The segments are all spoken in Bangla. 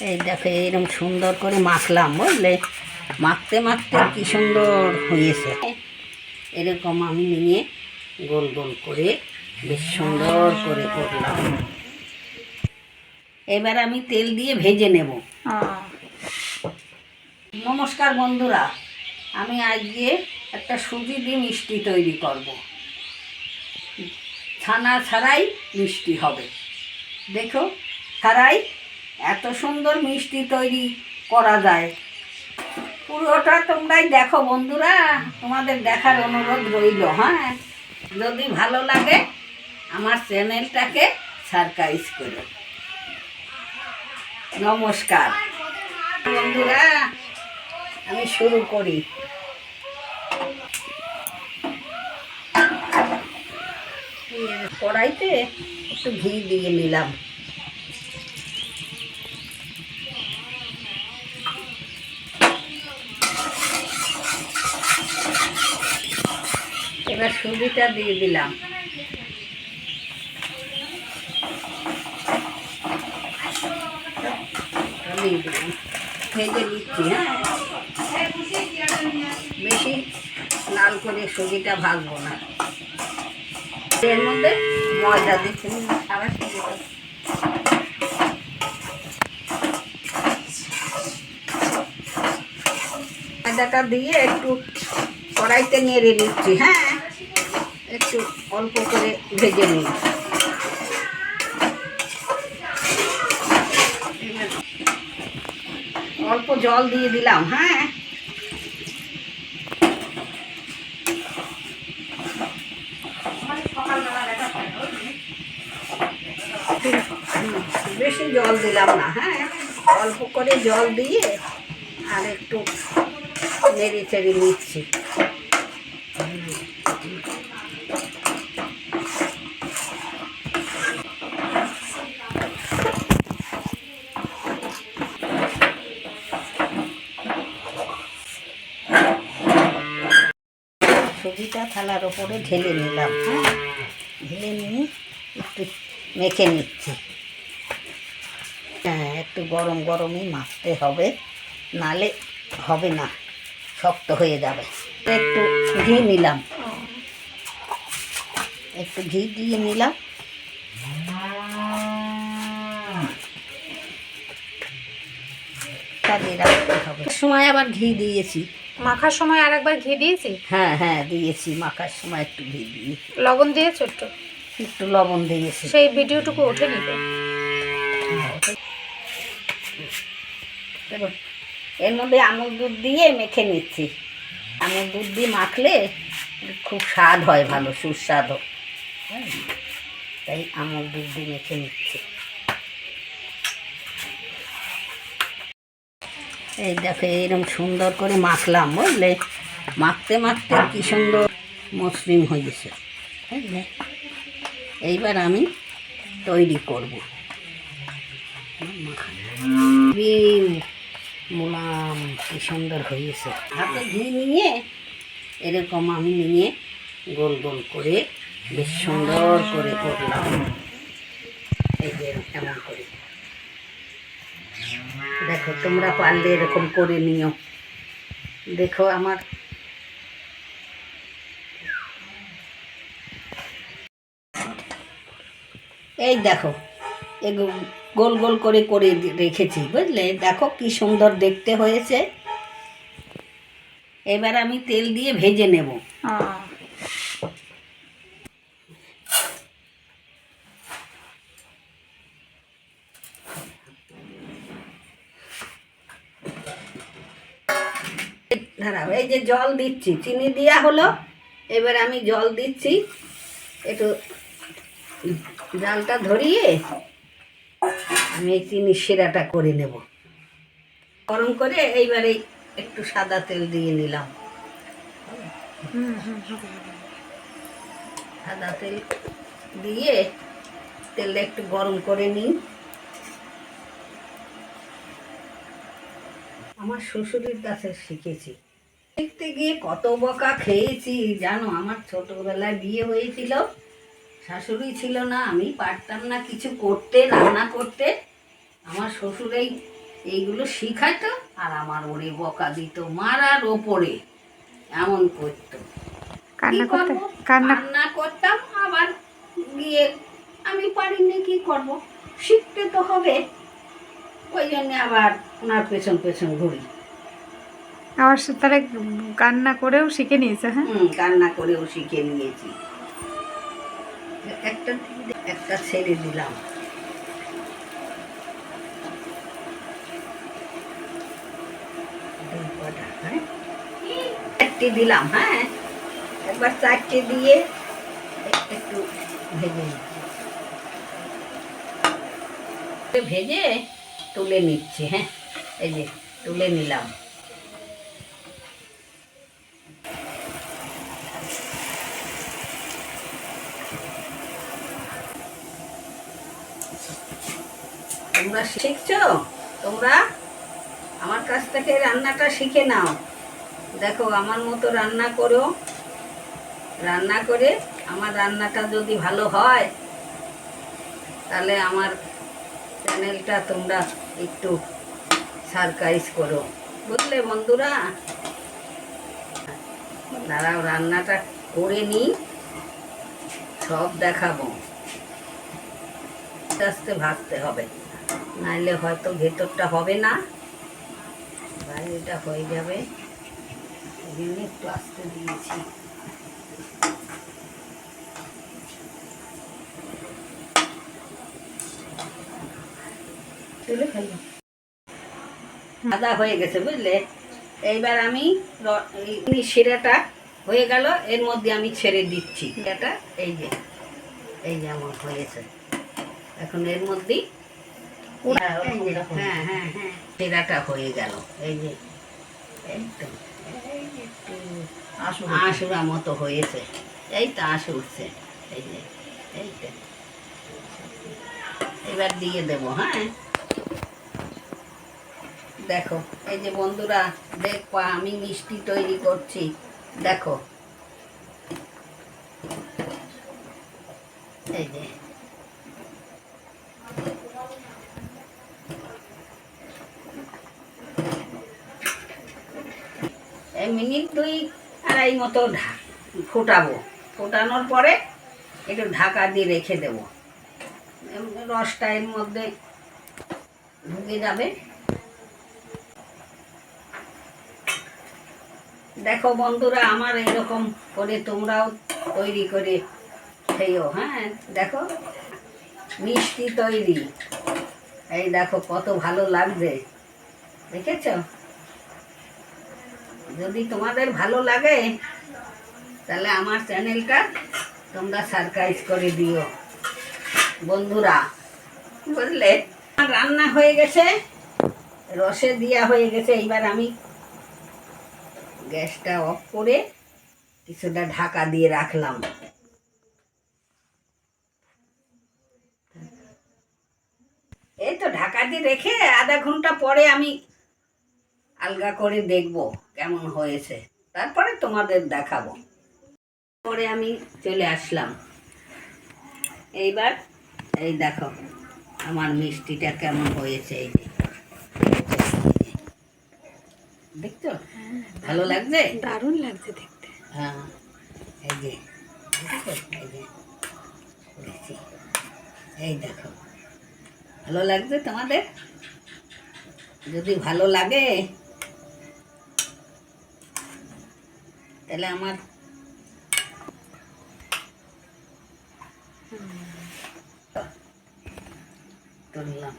এই দেখো এরকম সুন্দর করে মাখলাম, বুঝলে? মাখতে মাখতে কি সুন্দর হয়েছে। এরকম আমি নিয়ে গোল গোল করে বেশ সুন্দর করে করলাম। এবার আমি তেল দিয়ে ভেজে নেব। নমস্কার বন্ধুরা, আমি আজকে একটা সুজি দিয়ে মিষ্টি তৈরি করব। ছানা ছাড়াই মিষ্টি হবে। দেখো ছাড়াই এত সুন্দর মিষ্টি তৈরি করা যায়। পুরোটা তোমরাই দেখো বন্ধুরা, তোমাদের দেখার অনুরোধ রইল। হ্যাঁ, যদি ভালো লাগে আমার চ্যানেলটাকে সাবস্ক্রাইব করো। নমস্কার বন্ধুরা, আমি শুরু করি। কড়াইতে একটু ঘি দিয়ে নিলাম। এবার সুজিটা দিয়ে দিলাম। ভেজে দিচ্ছি। হ্যাঁ, বেশি লাল করে সুজিটা ভাজবো না। এর মধ্যে ময়দা দিচ্ছি। আবার ময়দাটা দিয়ে একটু কড়াইতে নেড়ে নিচ্ছি। হ্যাঁ, একটু অল্প করে ভেজে নিই। অল্প জল দিয়ে দিলাম। হ্যাঁ, বেশি জল দিলাম না। হ্যাঁ, অল্প করে জল দিয়ে আর একটু নেড়ে চেড়ে নিচ্ছি। সুজিটা থালার ওপরে ঢেলে নিলাম। হ্যাঁ, ঢেলে নিয়ে একটু মেখে নিচ্ছি। হ্যাঁ, একটু গরম গরমই মাখতে হবে, নালে হবে না, শক্ত হয়ে যাবে। একটু ঘি নিলাম, একটু ঘি দিয়ে নিলাম। চালিয়ে রাখতে হবে। সময় আবার ঘি দিয়েছি। মাখার সময় আর একবার ঘি দিয়েছি। হ্যাঁ হ্যাঁ দিয়েছি, মাখার সময় একটু ঘি দিয়েছি। লবণ দিয়েছো? একটু লবণ দিয়েছি। সেই ভিডিওটুকু উঠে নিবে। এর মধ্যে আমুল দুধ দিয়ে মেখে নিচ্ছি। আমুল দুধ দিয়ে মাখলে খুব স্বাদ হয়, ভালো সুস্বাদু। তাই আমুল দুধ দিয়ে মেখে নিচ্ছি। এই দেখো এরকম সুন্দর করে মাখলাম, বুঝলে? মাখতে মাখতে কি সুন্দর মসৃণ হয়েছে, বুঝলে? এইবার আমি তৈরি করব। মোলাম কি সুন্দর হয়েছে। হাতে ঘি নিয়ে এরকম আমি নিয়ে গোল গোল করে বেশ সুন্দর করে করলাম। এই যে এমন করে দেখো, তোমরা পারলে এরকম করে নিও। দেখো আমার এই দেখো গোল গোল করে করে রেখেছি, বুঝলে? দেখো কি সুন্দর দেখতে হয়েছে। এবার আমি তেল দিয়ে ভেজে নেব। দাঁড়াও, এই যে জল দিচ্ছি, চিনি দেওয়া হলো। এবার আমি জল দিচ্ছি, একটু জালটা ধরিয়ে আমি এই চিনির শিরাটা করে নেব। গরম করে এইবারে একটু সাদা তেল দিয়ে নিলাম। সাদা তেল দিয়ে তেলটা একটু গরম করে নিই। আমার শ্বশুরের কাছে শিখেছি। দেখতে গিয়ে কত বকা খেয়েছি জানো। আমার ছোটবেলায় বিয়ে হয়েছিল, শাশুড়ি ছিল না, আমি পারতাম না কিছু করতে, রান্না করতে। আমার শ্বশুরেই এইগুলো শিখাইতো আর আমার ওরে বকা দিত মারার ওপরে এমন করতো। কি কান্না করতে করবো? কান্না রান্না করতাম আবার গিয়ে আমি পারিনি, কি করব, শিখতে তো হবে। ওই জন্য আবার ওনার পেছন পেছন ঘুরি। আবার তাহলে কান্না করেও শিখে নিয়েছে। হ্যাঁ, কান্না করেও শিখে নিয়েছি। একটা একটা ছেড়ে দিলাম। দুই কটা, হ্যাঁ? চারটে দিলাম, হ্যাঁ, একবার চারটে দিয়ে একটু ভেজে নিচ্ছি। ভেজে তুলে নিচ্ছি, হ্যাঁ, এই যে তুলে নিলাম। তোমরা শিখছো? তোমরা আমার কাছ থেকে রান্নাটা শিখে নাও। দেখো আমার মতো রান্না করো, রান্না করে আমার রান্নাটা যদি ভালো হয় তাহলে আমার চ্যানেলটা তোমরা একটু সাবস্ক্রাইব করো, বুঝলে বন্ধুরা? দাঁড়াও রান্নাটা করে নিই, সব দেখাবো। আস্তে আস্তে ভাজতে হবে, নাইলে হয়তো ভেতরটা হবে না, বাইরেটা হয়ে যাবে। এই জন্য একটু আস্তে দিয়েছি। তুলে ফেলবো। আদা হয়ে গেছে, বুঝলে? এইবার আমি এই শিরাটা হয়ে গেল, এর মধ্যে আমি ছেড়ে দিচ্ছি এটা। এই যে আমার হয়েছে, এখন এর মধ্যেই হ্যাঁ হ্যাঁ হ্যাঁ শিরাটা হয়ে গেল। এই যে একদম একটু আঁশুড়া মতো হয়েছে, এই তো আঁশ উঠছে। এই যে এইটা এবার দিয়ে দেবো, হ্যাঁ। দেখো এই যে বন্ধুরা, দেখো আমি মিষ্টি তৈরি করছি, দেখো এই যে এই মিনিট 2-2.5 মতো ফোটাবো। ফোটানোর পরে একটু ঢাকা দিয়ে রেখে দেবো, রসটা এর মধ্যে ঢুকে যাবে। দেখো বন্ধুরা, আমার এরকম করে তোমরাও তৈরি করে খেয়েও, হ্যাঁ। দেখো মিষ্টি তৈরি, এই দেখো কত ভালো লাগছে, দেখেছ? যদি তোমাদের ভালো লাগে তাহলে আমার চ্যানেলটা তোমরা সাবস্ক্রাইব করে দিও বন্ধুরা, বুঝলে? আমার রান্না হয়ে গেছে, রসে দেওয়া হয়ে গেছে। এইবার আমি গ্যাসটা অফ করে কিছুটা ঢাকা দিয়ে রাখলাম। এই তো ঢাকা দিয়ে রেখে আধা ঘন্টা পরে আমি আলগা করে দেখব কেমন হয়েছে, তারপরে তোমাদের দেখাবো। পরে আমি চলে আসলাম। এইবার এই দেখো আমার মিষ্টিটা কেমন হয়েছে, এই যে দেখছো? ভালো লাগছে? দারুণ লাগছে দেখতে। হ্যাঁ, এই যে এই যে করেছি। এই দেখো ভালো লাগছে তোমাদের? যদি ভালো লাগে তাহলে আমার তুললাম।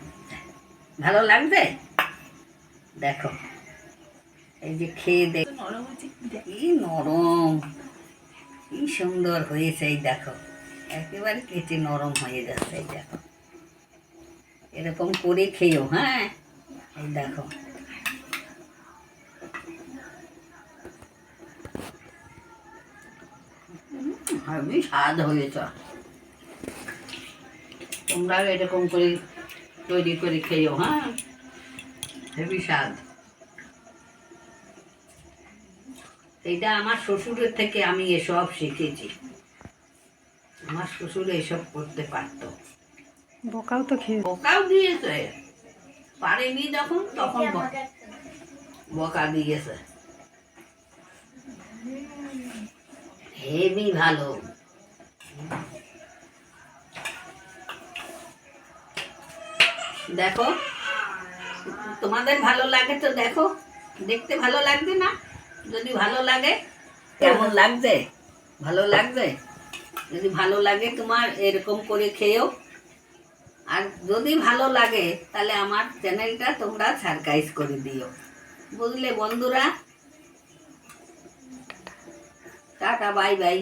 ভালো লাগছে? দেখো এই যে খেয়ে দেখ, কি নরম, কি সুন্দর হয়েছে। এই দেখো একেবারে কেটে নরম হয়ে যাচ্ছে। এই দেখো এরকম করে খেয়েও, হ্যাঁ। এই দেখো হেবি স্বাদ হয়েছে। তোমরা এরকম করে তৈরি করে খেয়েও, হ্যাঁ, হেবি স্বাদ। এইটা আমার শ্বশুরের থেকে আমি এসব শিখেছি। আমার শ্বশুর এসব করতে পারতো। বোকাও তো খেয়ে বোকাও দিয়েছে, পারেনি যখন তখন বকা দিয়েছে। হেবি ভালো। দেখো, তোমাদের ভালো লাগে তো দেখো, দেখতে ভালো লাগবে না? যদি ভালো লাগে, কেমন লাগছে? ভালো লাগছে? যদি ভালো লাগে তোমার এরকম করে খেয়েও। আর যদি ভালো লাগে তাহলে আমার চ্যানেলটা তোমরা সাবস্ক্রাইব করে দিও, বুঝলে বন্ধুরা? Tata, bye bye.